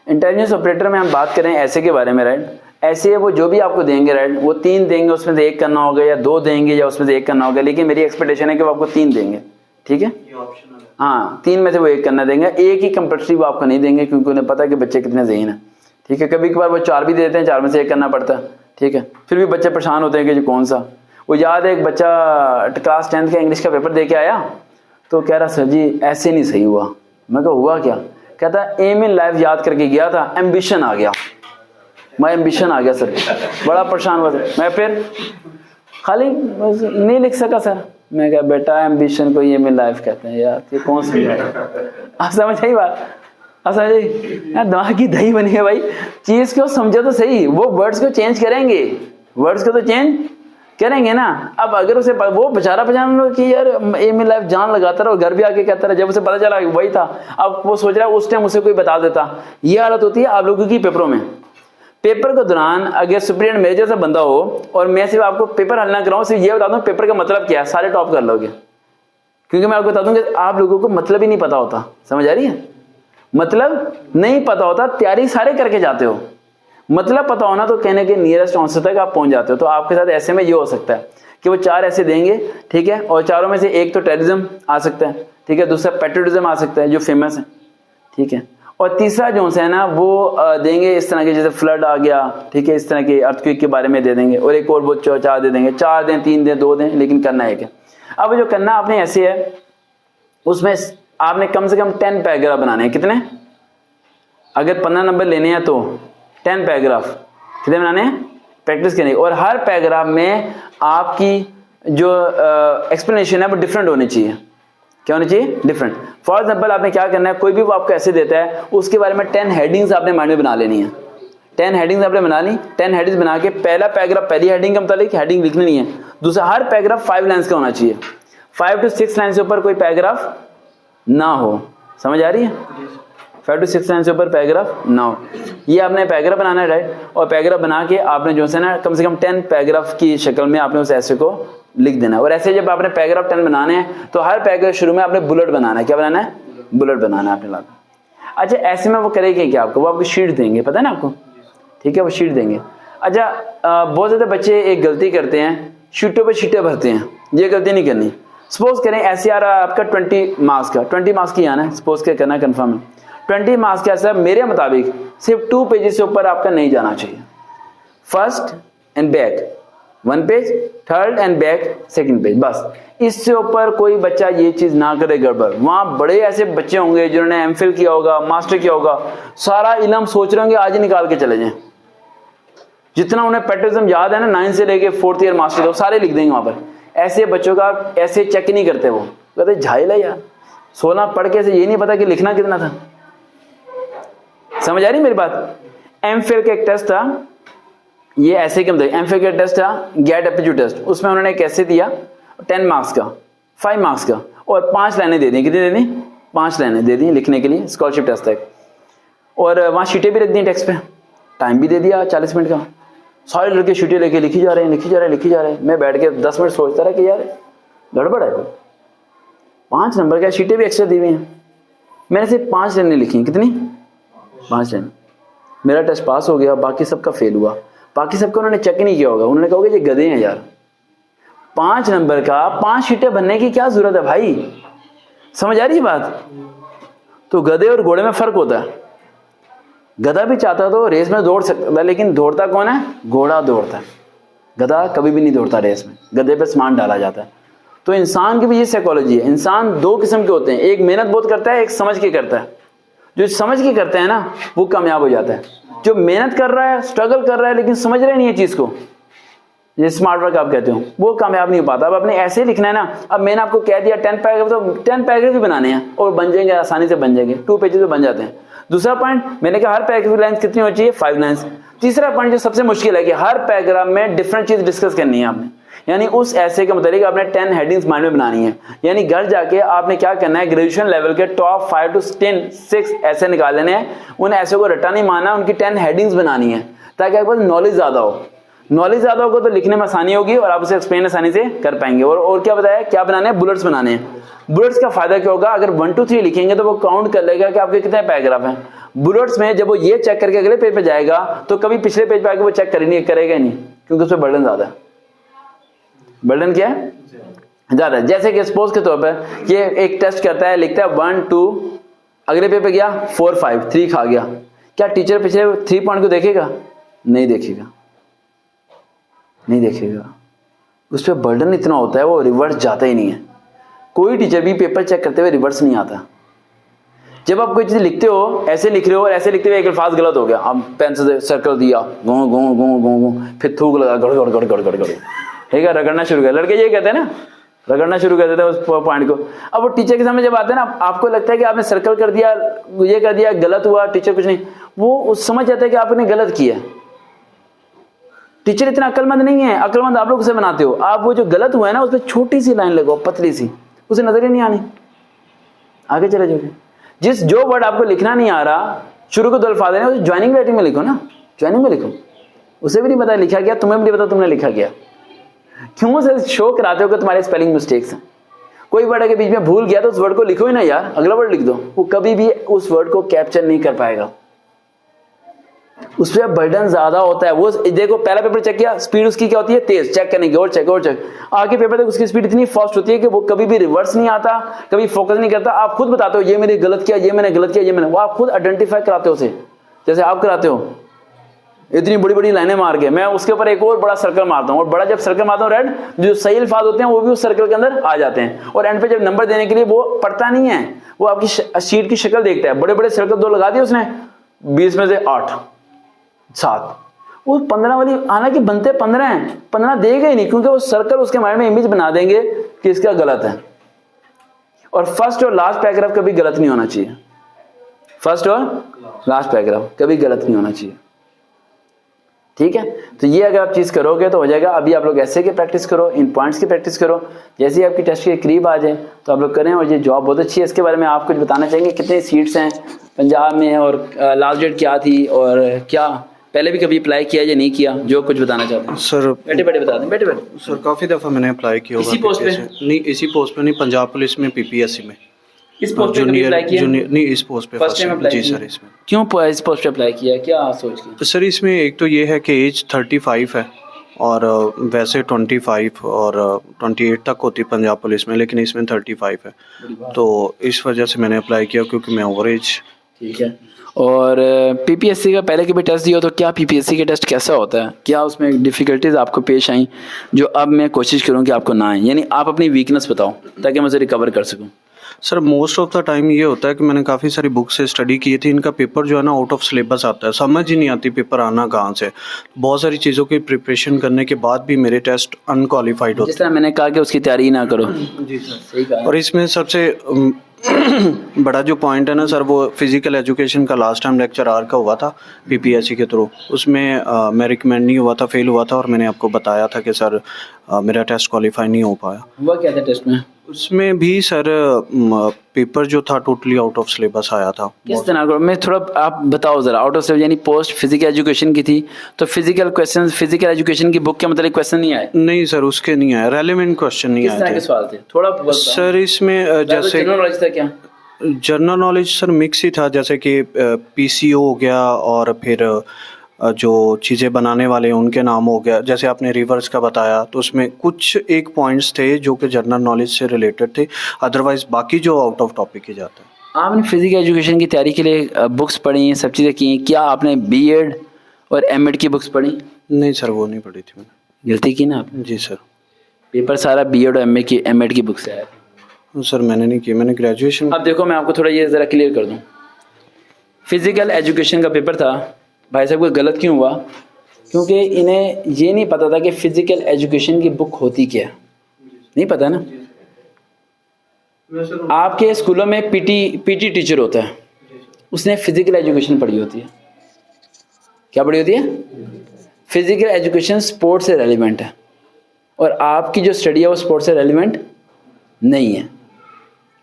Intelligence operator में हम बात करें ऐसे के बारे में, राइट। ऐसे वो जो भी आपको देंगे, राइट, वो 3 देंगे, उसमें से 1 करना होगा, या 2 देंगे या उसमें से 1 करना होगा, लेकिन मेरी एक्सपेक्टेशन है कि वो आपको 3 देंगे, ठीक है। हाँ, 3 में से वो 1 करना देंगे, 1 ही कंपल्सरी वो आपको नहीं देंगे, क्योंकि उन्हें पता है कि बच्चे कितने ज़हीन है, ठीक है। कभी कभार वो 4 भी देते हैं, 4 में से 1 करना पड़ता है, ठीक है। फिर भी बच्चे परेशान होते हैं कि जो कौन सा। वो याद है एक बच्चा क्लास 10th का इंग्लिश का पेपर दे के आया, तो कह रहा सर जी ऐसे नहीं सही हुआ। मैं कहा हुआ क्या? कहता एम इन लाइफ याद करके गया था, एम्बिशन आ गया, मैं एम्बिशन आ गया सर। बड़ा परेशान हुआ सर। मैं फिर खाली बस नहीं लिख सका सर। मैं कहा बेटा एम्बिशन को एम इन लाइफ कहते हैं यार, ये कौन समझाएगा? आप समझ आई बात? आप समझ यार, दिमाग की दही बनी है भाई। चीज को समझो तो सही, वो वर्ड्स को चेंज करेंगे, वर्ड्स को तो चेंज करेंगे ना। अब अगर उसे वो बेचारा पहचान कि यार एम इन लाइफ जान लगाता रहा और घर भी आके कहता रहा, जब उसे पता चला वही था, अब वो सोच रहा है उस टाइम उसे कोई बता देता। ये हालत होती है आप लोगों की पेपरों में। पेपर के दौरान अगर सुप्रिटेंडेंट मेरे जैसा बंदा हो और मैं सिर्फ आपको पेपर हल ना कराऊं, सिर्फ ये बता दूं पेपर का मतलब क्या है, सारे टॉप कर लोगे। क्योंकि मैं आपको बता दूं कि आप लोगों को मतलब ही नहीं पता होता। समझ आ रही है? मतलब नहीं पता होता, तैयारी सारे करके जाते हो। मतलब पता होना तो कहने के नियरेस्ट आंसर तक आप पहुंच जाते हो। तो आपके साथ ऐसे में ये हो सकता है कि वो 4 ऐसे देंगे, ठीक है, और चारों में से एक तो टेररिज्म आ सकता है, ठीक है, दूसरा पेट्रोलिज्म आ सकता है जो फेमस है, ठीक है, और तीसरा जो है ना वो देंगे इस तरह के, जैसे फ्लड आ गया, ठीक है, इस तरह के अर्थक्वेक के बारे में दे देंगे, और एक और वो 4 दे देंगे, 4 दें, 3 दें, 2 दें, लेकिन करना एक है। अब जो करना आपने ऐसे है, उसमें आपने कम से कम 10 पैराग्राफ बनाने हैं। कितने? अगर 15 नंबर लेने हैं तो 10 पैराग्राफ कितने बनाने हैं? प्रैक्टिस करने। और हर पैराग्राफ में आपकी जो एक्सप्लेनेशन है वो डिफरेंट होनी चाहिए। क्या होनी चाहिए? डिफरेंट। फॉर एग्जाम्पल आपने क्या करना है, कोई भी वो आपको ऐसे देता है, उसके बारे में 10 हेडिंग्स आपने माइंड में बना लेनी है। 10 हेडिंग्स आपने बना ली। 10 हेडिंग्स बना के पहला पैराग्राफ पहली हेडिंग के मुताबिक हेडिंग लिखनी नहीं है। दूसरा, हर पैराग्राफ 5 लाइन्स का होना चाहिए। 5 to 6 लाइन से ऊपर कोई पैराग्राफ ना हो। समझ आ रही है? 5 to 6 लाइन से ऊपर पैराग्राफ ना हो। ये आपने पैराग्राफ बनाना है, राइट। और पैराग्राफ बना के आपने जो है ना कम से कम 10 पैराग्राफ की शक्ल में आपने उस ऐसे को लिख देना है। और ऐसे जब आपने पैराग्राफ 10 बनाने हैं तो हर पैराग्राफ शुरू में आपने बुलेट बनाना है। क्या बनाना है? बुलेट बनाना है आपने लाना। अच्छा, ऐसे में वो करेंगे क्या? आपको वो आपको शीट देंगे, पता है ना आपको, ठीक है, वो शीट देंगे। अच्छा, बहुत ज्यादा बच्चे एक गलती करते हैं, शीटों पे शीटें भरते हैं। ये गलती नहीं करनी। सपोज करें ऐसे आ रहा है आपका 20 मार्क्स का, 20 मार्क्स की आना है, सपोज के करना कंफर्म है। 20 मार्क्स का ऐसा मेरे मुताबिक सिर्फ 2 पेजेस से ऊपर आपका नहीं जाना चाहिए। First and back 1 page, third and back 2nd page, बस। इससे ऊपर कोई बच्चा ये चीज ना करे गड़बड़। वहां बड़े ऐसे बच्चे होंगे जिन्होंने एमफिल किया होगा, मास्टर किया होगा, सारा इल्म सोच रहे होंगे आज ही निकाल के चले जाएं। जितना उन्हें पैट्रिज्म याद है ना 9 से लेके 4th ईयर मास्टर का, सारे लिख देंगे वहां पर। ऐसे बच्चों का ऐसे चेक नहीं करते, वो कहते झाइल है यार, 16 पढ़ के से ये नहीं पता कि लिखना कितना था। समझ आ रही मेरी बात? एमफिल का एक टेस्ट था, ये ऐसे के मतलब एमफिल का टेस्ट था गेट एप्टीट्यूड टेस्ट। उसमें उन्होंने कैसे दिया 10 मार्क्स का, 5 मार्क्स का, और 5 लाइनें दे दी। कितनी दे दी? 5 लाइनें दे दी लिखने के लिए, स्कॉलरशिप टेस्ट तक। और वहां शीटें भी रख दी टेक्स्ट पे, टाइम भी दे दिया 40 मिनट का। सारे लड़के शीटें लेके लिखी जा रहे हैं, लिखी जा रहे हैं, लिखी जा रहे हैं। मैं बैठ के 10 मिनट सोचता रहा कि यार गड़बड़ है, 5 नंबर का, शीटें भी एक्स्ट्रा दी हुई हैं। मैंने सिर्फ 5 लाइनें लिखी। कितनी? 5 लाइन। मेरा टेस्ट पास हो गया, बाकी सबका फेल हुआ। बाकी सबका उन्होंने चेक नहीं किया होगा, उन्होंने कहा ये गधे हैं यार, 5 नंबर का 5 शीटें भरने की क्या जरूरत है भाई? समझ आ रही है बात? तो गधे और घोड़े में फर्क होता है। गधा भी चाहता तो रेस में दौड़ सकता था, लेकिन दौड़ता कौन है? घोड़ा दौड़ता है, गधा कभी भी नहीं दौड़ता रेस में, गधे पे सामान डाला जाता है। तो इंसान की भी ये साइकोलॉजी है। इंसान 2 किस्म के होते हैं, एक मेहनत बहुत करता है, एक समझ के करता है। जो समझ के करते हैं ना वो कामयाब हो जाता है। जो मेहनत कर रहा है, स्ट्रगल कर रहा है, लेकिन समझ रहे नहीं है चीज को, ये स्मार्ट वर्क आप कहते हो, वो कामयाब नहीं हो पाता। अब आपने ऐसे ही लिखना है ना। अब मैंने आपको कह दिया 10 पैराग्राफ, तो 10 पैराग्राफ भी बनाने हैं और बन जाएंगे, आसानी से बन जाएंगे, 2 पेजेस पे बन जाते हैं। दूसरा पॉइंट मैंने कहा हर पैराग्राफ की लाइंस कितनी होनी चाहिए? 5 लाइंस। तीसरा पॉइंट जो सबसे मुश्किल है कि हर पैराग्राफ में डिफरेंट चीज डिस्कस करनी है आपने, यानी उस ऐसे के मुताबिक आपने 10 हेडिंग्स माइंड में बनानी है। यानी घर जाके आपने क्या करना है, ग्रेजुएशन लेवल के टॉप 5 to 6 ऐसे निकाल लेने हैं। उन ऐसे को रट्टा नहीं मारना, उनकी 10 हेडिंग्स बनानी है ताकि आपके पास नॉलेज ज्यादा हो। नॉलेज ज़्यादा होगा तो लिखने में आसानी होगी और आप उसे एक्सप्लेन आसानी से कर पाएंगे। और क्या बताया, क्या बनाने हैं, बुलेट्स बनाने हैं। बुलेट्स का फायदा क्या होगा, अगर 1 2 3 लिखेंगे तो वो काउंट कर लेगा कि आपके कितने पैराग्राफ हैं। बुलेट्स में जब वो ये चेक करके अगले पेज पे जाएगा तो कभी पिछले पेज पे आके वो चेक करेगा नहीं, क्योंकि उसमें बर्डन ज्यादा है। बर्डन क्या है, ज्यादा। जैसे कि सपोज के तौर पर ये एक टेस्ट करता है, लिखता है 1 2, अगले पेज पे गया 4 5 3 खा गया, क्या टीचर पिछले 3 पॉइंट को देखेगा? नहीं देखेगा, नहीं देखेगा। उस पर बर्डन इतना होता है वो रिवर्स जाता ही नहीं है। कोई टीचर भी पेपर चेक करते हुए रिवर्स नहीं आता। जब आप कोई चीज लिखते हो, ऐसे लिख रहे हो और ऐसे लिखते हुए एक अल्फाज गलत हो गया, आप पेन से सर्कल दिया, गो गो गो गो गो, फिर थूक लगा, गड़ गड़ गड़ गड़ गड़ गड़, ठीक है, रगड़ना शुरू कर। लड़के ये कहते हैं ना, रगड़ना शुरू कर देते हैं उस पॉइंट को। अब वो टीचर के सामने जब आते हैं ना, आपको लगता है कि आपने सर्कल कर दिया, ये कर दिया, गलत हुआ, टीचर कुछ नहीं, वो समझ जाता है कि आपने गलत किया। टीचर इतना अक्लमंद नहीं है, अक्लमंद आप लोग उसे बनाते हो। आप वो जो गलत हुआ है ना, उस पर छोटी सी लाइन लगाओ, पतली सी, उसे नजर ही नहीं आनी, आगे चले जाओगे। जो वर्ड आपको लिखना नहीं आ रहा, शुरू को 2 अल्फाज है, उसे ज्वाइनिंग राइटिंग में लिखो ना, ज्वाइनिंग में लिखो। उसे भी नहीं पता लिखा गया, तुम्हें भी नहीं पता तुमने लिखा गया। क्यों उसे शो कराते हो कि तुम्हारे स्पेलिंग मिस्टेक्स हैं? कोई वर्ड अगर बीच में भूल गया तो उस वर्ड को लिखो ही ना यार, अगला वर्ड लिख दो। वो कभी भी उस वर्ड को कैप्चर नहीं कर पाएगा, उस पर बर्डन ज्यादा होता है। वो देखो, पहला पेपर चेक किया, स्पीड उसकी क्या होती है, तेज, चेक करने की, और चेक और चेक। आगे पेपर तक उसकी स्पीड इतनी फास्ट होती है कि वो कभी भी रिवर्स नहीं आता, कभी फोकस नहीं करता। आप खुद बताते हो ये मैंने गलत किया, ये मैंने गलत किया, ये मैंने, वो आप खुद आइडेंटिफाई कराते हो उसे, जैसे आप कराते हो इतनी बड़ी बड़ी लाइनें मार के। मैं उसके ऊपर एक और बड़ा सर्कल मारता हूँ, और बड़ा जब सर्कल मारता हूँ रेड, जो सही अल्फाज होते हैं वो भी उस सर्कल के अंदर आ जाते हैं। और एंड पे जब नंबर देने के लिए वो पढ़ता नहीं है, वो आपकी शीट की शक्ल देखता है। बड़े बड़े सर्कल 2 लगा दिए उसने, 20 में से 8 7, वो 15 वाली, हालांकि बनते 15 हैं, 15 देगा ही नहीं, क्योंकि वो सर्कल उसके माइंड में इमेज बना देंगे कि इसका गलत है। और फर्स्ट और लास्ट पैराग्राफ कभी गलत नहीं होना चाहिए, फर्स्ट और लास्ट पैराग्राफ कभी गलत नहीं होना चाहिए, ठीक है। तो ये अगर आप चीज करोगे तो हो जाएगा। अभी आप लोग ऐसे की प्रैक्टिस करो, इन पॉइंट्स की प्रैक्टिस करो, जैसे ही आपकी टेस्ट के करीब आ जाए तो आप लोग करें। और ये जॉब बहुत अच्छी है, इसके बारे में आप कुछ बताना चाहेंगे, कितने सीट्स हैं पंजाब में, और लास्ट डेट क्या थी, और क्या पहले भी कभी अप्लाई किया या नहीं किया, जो कुछ बताना चाहते हैं? सर बैठे बैठे बता दें, बैठे बैठे। सर काफ़ी दफ़ा मैंने अप्लाई किया होगा। इसी पोस्ट पे? नहीं, इसी पोस्ट पे नहीं, पंजाब पुलिस में, पीपीएससी में। इस पोस्ट पे कभी अप्लाई किया? नहीं, इस पोस्ट पे फर्स्ट टाइम अप्लाई जी किया? सर। इसमें क्यों इस पोस्ट पे अप्लाई किया, क्या सोच के? सर इसमें एक तो ये है कि एज 35 है, और वैसे 25 और 28 तक होती है पंजाब पुलिस में, लेकिन इसमें 35 है, तो इस वजह से मैंने अप्लाई किया, क्योंकि मैं ओवर एज। ठीक है। और पीपीएससी का पहले कभी टेस्ट दिया तो क्या पीपीएससी का टेस्ट कैसा होता है, क्या उसमें डिफिकल्टीज आपको पेश आई जो अब मैं कोशिश करूं कि आपको ना आए? यानी आप अपनी वीकनेस बताओ ताकि मैं उसे रिकवर कर सकूं। Sir most of the time ये होता है कि मैंने काफ़ी सारी बुक से स्टडी की थी, इनका पेपर जो है ना आउट ऑफ सिलेबस आता है, समझ ही नहीं आती पेपर आना कहाँ से। बहुत सारी चीज़ों की प्रिपरेशन करने के बाद भी मेरे टेस्ट अनक्वालिफाइड होते हैं। जिस तरह मैंने कहा कि उसकी तैयारी ना करो। जी सर, सही कहा। और इसमें सबसे बड़ा जो पॉइंट है ना सर, वो फिजिकल एजुकेशन का लास्ट टाइम लेक्चर आर का हुआ था पीपीएससी के थ्रू, उसमें मैं रिकमेंड नहीं हुआ था, फेल हुआ था, और मैंने आपको बताया था कि सर मेरा टेस्ट क्वालिफाई नहीं हो पाया। हुआ क्या था टेस्ट में? उसमें भी सर पेपर जो था टोटली आउट ऑफ सिलेबस आया था। किस तरह का? मैं थोड़ा आप बताओ जरा। आउट ऑफ सिलेबस यानी पोस्ट फिजिकल एजुकेशन की थी, तो फिजिकल क्वेश्चन, फिजिकल एजुकेशन की बुक के मतलब क्वेश्चन नहीं आए? नहीं सर, उसके नहीं आए, रेलेवेंट क्वेश्चन नहीं आए थे। किस तरह के सवाल थे थोड़ा सर इसमें जैसे जनरल नॉलेज था क्या? जनरल नॉलेज सर मिक्स ही था, जैसे कि पीसीओ हो गया, और फिर जो चीज़ें बनाने वाले हैं उनके नाम हो गया। जैसे आपने रिवर्स का बताया तो उसमें कुछ एक पॉइंट्स थे जो कि जनरल नॉलेज से रिलेटेड थे, अदरवाइज बाकी जो आउट ऑफ टॉपिक ही जाता है। आपने फिजिकल एजुकेशन की तैयारी के लिए बुक्स पढ़ी, सब चीज़ें की, क्या आपने बीएड और एमएड की बुक्स पढ़ी? नहीं सर, वो नहीं पढ़ी थी मैंने। गलती की ना आपने? जी सर। पेपर सारा बीएड और एमएड की बुक से आया था। सर मैंने नहीं की, मैंने ग्रेजुएशन। अब देखो मैं आपको थोड़ा ये ज़रा क्लियर कर दूँ। फिजिकल एजुकेशन का पेपर था, भाई साहब को गलत क्यों हुआ? क्योंकि इन्हें ये नहीं पता था कि फिजिकल एजुकेशन की बुक होती क्या है, नहीं पता ना। आपके स्कूलों में पीटी टीचर होता है, उसने फिजिकल एजुकेशन पढ़ी होती है। क्या पढ़ी होती है? फिजिकल एजुकेशन स्पोर्ट्स से रेलिवेंट है, और आपकी जो स्टडी है वो स्पोर्ट्स से रेलिवेंट नहीं है।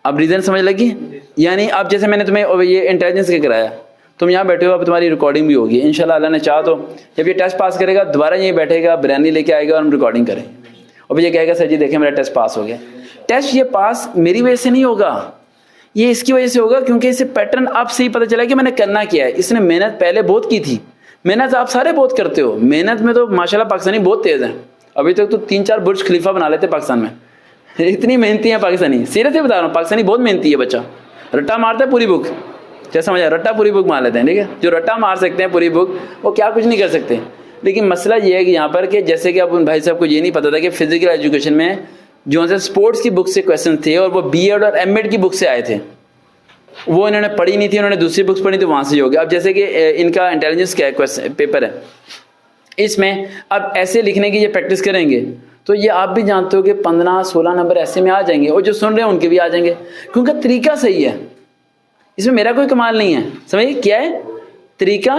अब रीज़न समझ लगी? यानी अब जैसे मैंने तुम्हें ये इंटेलिजेंस का कराया, तुम यहाँ बैठे हो, अब तुम्हारी रिकॉर्डिंग भी होगी इंशाल्लाह, अल्लाह ने चाहा तो जब ये टेस्ट पास करेगा दोबारा यहीं बैठेगा, बिरयानी लेके आएगा और हम रिकॉर्डिंग करें और फिर ये कहेगा सर जी देखें मेरा टेस्ट पास हो गया। टेस्ट ये पास मेरी वजह से नहीं होगा, ये इसकी वजह से होगा क्योंकि इसे पैटर्न अब से ही पता चला कि मैंने करना क्या है। इसने मेहनत पहले बहुत की थी, मेहनत आप सारे बहुत करते हो, मेहनत में तो माशाल्लाह पाकिस्तानी बहुत तेज़ हैं। अभी तक तो 3-4 बुर्ज खलीफा बना लेते पाकिस्तान में, इतनी मेहनती है पाकिस्तानी, सीरियसली बता रहा हूँ, पाकिस्तानी बहुत मेहनती है बच्चा, रट्टा मारता है पूरी बुक, जैसा समझा, रट्टा पूरी बुक मार लेते हैं, ठीक है। जो रट्टा मार सकते हैं पूरी बुक वो क्या कुछ नहीं कर सकते। लेकिन मसला ये है कि यहाँ पर कि जैसे कि अब उन भाई साहब को ये नहीं पता था कि फिजिकल एजुकेशन में जो से स्पोर्ट्स की बुक से क्वेश्चन थे और वो बीएड और एमएड की बुक से आए थे, वो इन्होंने पढ़ी नहीं थी, उन्होंने दूसरी बुक्स पढ़ी तो वहाँ से ही हो गया। अब जैसे कि इनका इंटेलिजेंस क्या है क्वेश्चन पेपर है, इसमें अब ऐसे लिखने की ये प्रैक्टिस करेंगे तो ये आप भी जानते हो कि 15-16 नंबर ऐसे में आ जाएंगे और जो सुन रहे हैं उनके भी आ जाएंगे क्योंकि तरीका सही है, इसमें मेरा कोई कमाल नहीं है। समझिए क्या है, तरीका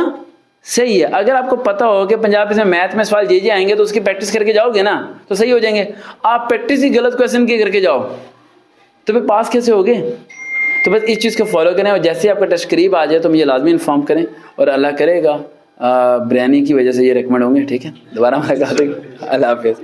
सही है। अगर आपको पता हो कि पंजाब में मैथ में सवाल ये आएंगे तो उसकी प्रैक्टिस करके जाओगे ना तो सही हो जाएंगे। आप प्रैक्टिस ही गलत क्वेश्चन के करके जाओ तो फिर पास कैसे होगे। तो बस इस चीज़ को फॉलो करें और जैसे आपका टेस्ट करीब आ जाए तो मुझे लाजमी इन्फॉर्म करें और अल्लाह करेगा बिरयानी की वजह से ये रिकमेंड होंगे, ठीक है। दोबारा मुलाकात होगी, अल्लाह हाफिज़।